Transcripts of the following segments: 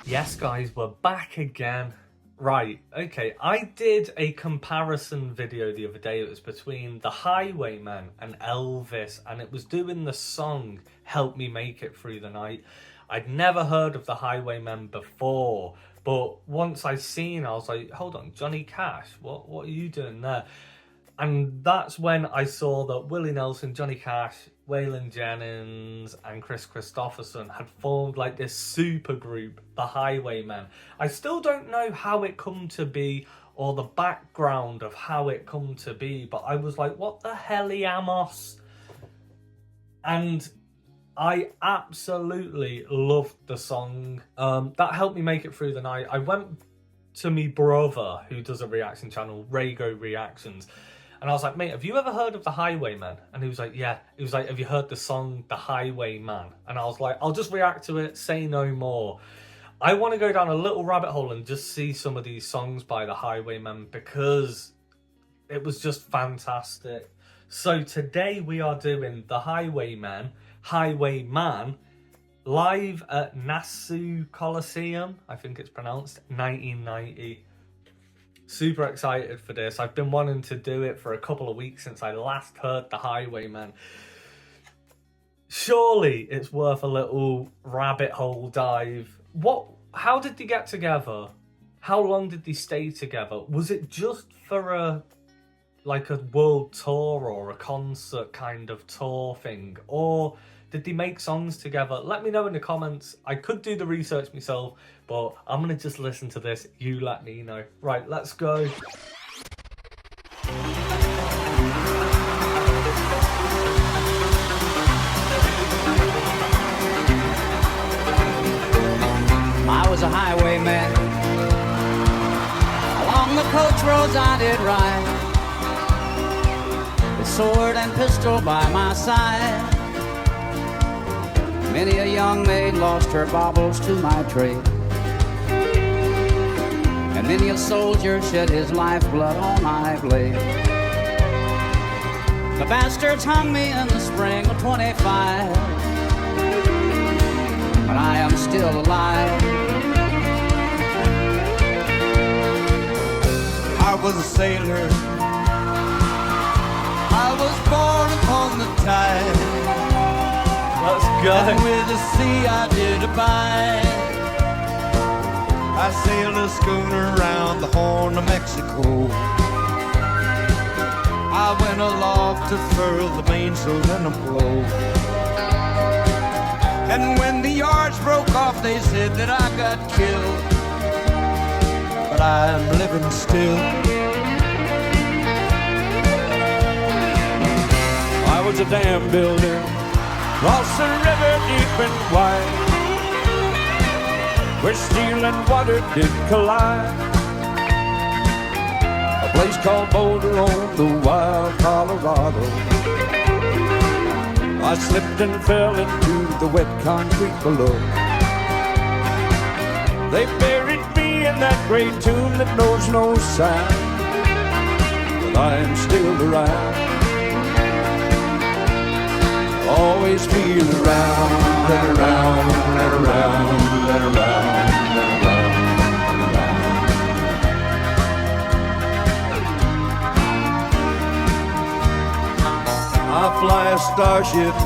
Yes, guys, we're back again. Right, okay, I did a comparison video the other day. It was between the Highwaymen and Elvis, and it was doing the song Help Me Make It Through the Night. I'd never heard of the Highwaymen before, but once I seen, I was like, hold on, Johnny Cash, what are you doing there? And that's when I saw that Willie Nelson, Johnny Cash, Waylon Jennings and Chris Christopherson had formed like this super group, the Highwaymen. I still don't know how it come to be or the background of how it come to be, but I was like, what the hell, Amos? And I absolutely loved the song. That helped me make it through the night. I went to me brother, who does a reaction channel, RAYGO Reactions, and I was like, mate, have you ever heard of the Highwaymen? And he was like, yeah. He was like, have you heard the song The Highwayman? And I was like, I'll just react to it, say no more. I want to go down a little rabbit hole and just see some of these songs by the Highwaymen because it was just fantastic. So today we are doing the Highwayman, live at Nassau Coliseum, I think it's pronounced, 1990. Super excited for this. I've been wanting to do it for a couple of weeks since I last heard the Highwaymen. Surely it's worth a little rabbit hole dive. How did they get together? How long did they stay together? Was it just for a world tour or a concert kind of tour thing? Or did they make songs together? Let me know in the comments. I could do the research myself, but I'm going to just listen to this. You let me know. Right, let's go. I was a highwayman. Along the coach roads I did ride, with sword and pistol by my side. Many a young maid lost her baubles to my trade, and many a soldier shed his lifeblood on my blade. The bastards hung me in the spring of 25, but I am still alive. I was a sailor, I was born upon the tide. Let's go. And with the sea I did abide. I sailed a schooner around the Horn of Mexico. I went aloft to furl the mainsail and a blow. And when the yards broke off, they said that I got killed, but I'm living still. I was a dam builder, across the river deep and wide, where steel and water did collide. A place called Boulder on the wild Colorado. I slipped and fell into the wet concrete below. They buried me in that great tomb that knows no sound, but I am still around. Always feel around and around and around and around and around and around. I fly a starship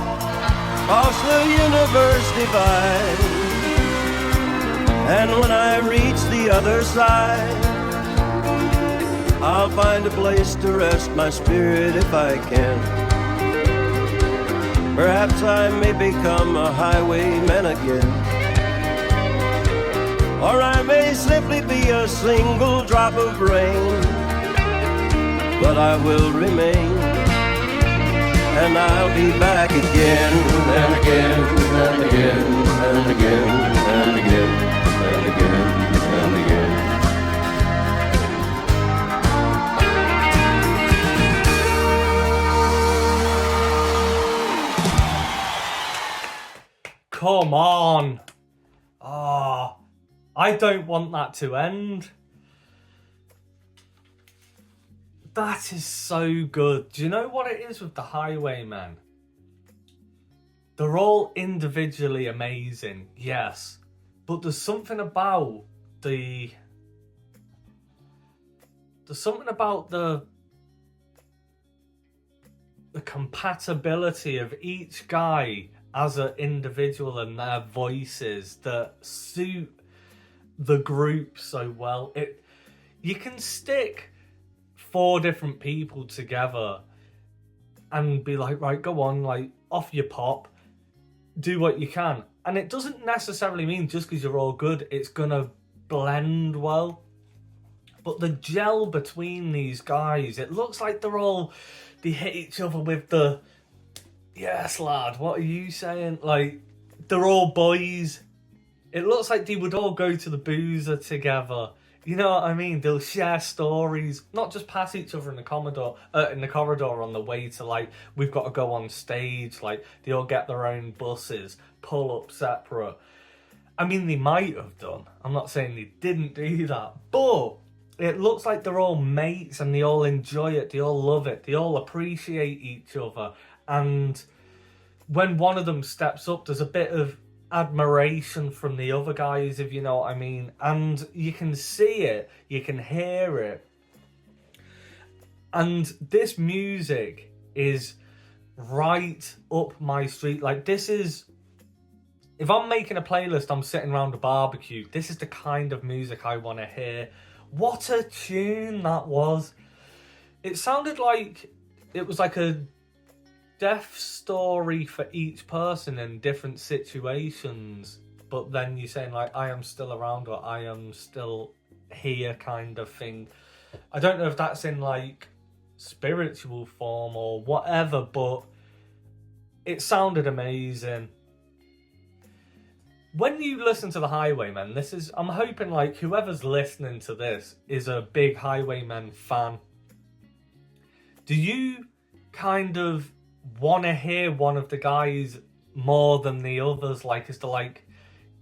across the universe divide, and when I reach the other side, I'll find a place to rest my spirit if I can. Perhaps I may become a highwayman again, or I may simply be a single drop of rain, but I will remain, and I'll be back again and again and again and again and again and again and again. Come on. Ah, I don't want that to end. That is so good. Do you know what it is with the Highwaymen? They're all individually amazing, yes. But there's something about the compatibility of each guy as an individual and their voices that suit the group so well. You can stick 4 different people together and be like, right, go on, like, off your pop, do what you can. And it doesn't necessarily mean just because you're all good, it's gonna blend well. But the gel between these guys, it looks like they hit each other with the, yes, lad, what are you saying? Like, they're all boys. It looks like they would all go to the boozer together. You know what I mean? They'll share stories, not just pass each other in the corridor on the way to, like, we've got to go on stage. Like, they all get their own buses, pull up separate. I mean, they might have done. I'm not saying they didn't do that, but it looks like they're all mates and they all enjoy it. They all love it. They all appreciate each other. And when one of them steps up, there's a bit of admiration from the other guys, if you know what I mean. And you can see it. You can hear it. And this music is right up my street. Like, this is... If I'm making a playlist, I'm sitting around a barbecue, this is the kind of music I want to hear. What a tune that was. It sounded like it was like a death story for each person in different situations. But then you're saying, like, I am still around or I am still here kind of thing. I don't know if that's in, like, spiritual form or whatever, but it sounded amazing. When you listen to the Highwaymen, I'm hoping, like, whoever's listening to this is a big Highwaymen fan. Do you kind of want to hear one of the guys more than the others? Like, is the, like,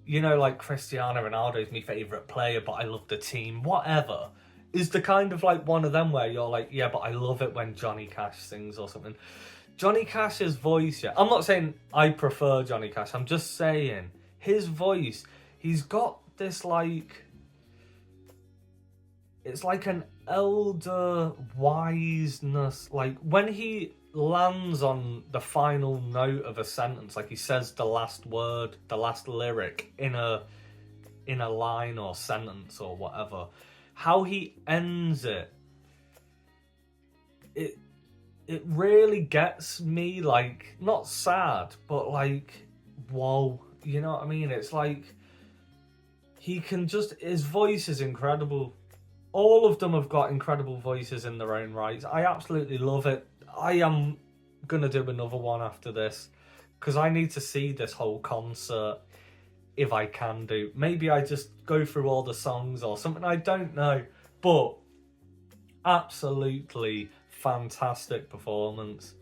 you know, like, Cristiano Ronaldo is my favourite player, but I love the team, whatever. Is the kind of, like, one of them where you're like, yeah, but I love it when Johnny Cash sings or something. Johnny Cash's voice, yeah. I'm not saying I prefer Johnny Cash, I'm just saying... His voice, he's got this, like, it's like an elder wiseness. Like, when he lands on the final note of a sentence, like he says the last word, the last lyric in a line or sentence or whatever, how he ends it, it really gets me, like, not sad, but like, whoa. You know what I mean? It's like, he can just... His voice is incredible. All of them have got incredible voices in their own right. I absolutely love it. I am going to do another one after this, because I need to see this whole concert, if I can do. Maybe I just go through all the songs or something. I don't know. But absolutely fantastic performance.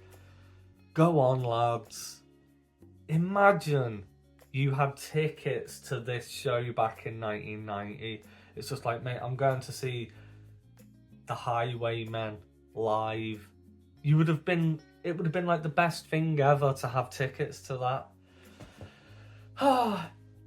Go on, lads. Imagine... you had tickets to this show back in 1990. It's just like, mate, I'm going to see the Highwaymen live. It would have been like the best thing ever to have tickets to that.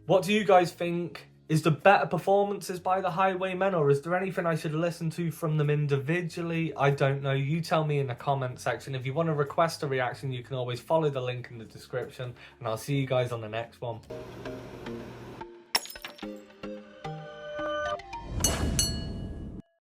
What do you guys think? Is there better performances by the Highwaymen, or is there anything I should listen to from them individually? I don't know. You tell me in the comment section. If you want to request a reaction, you can always follow the link in the description, and I'll see you guys on the next one.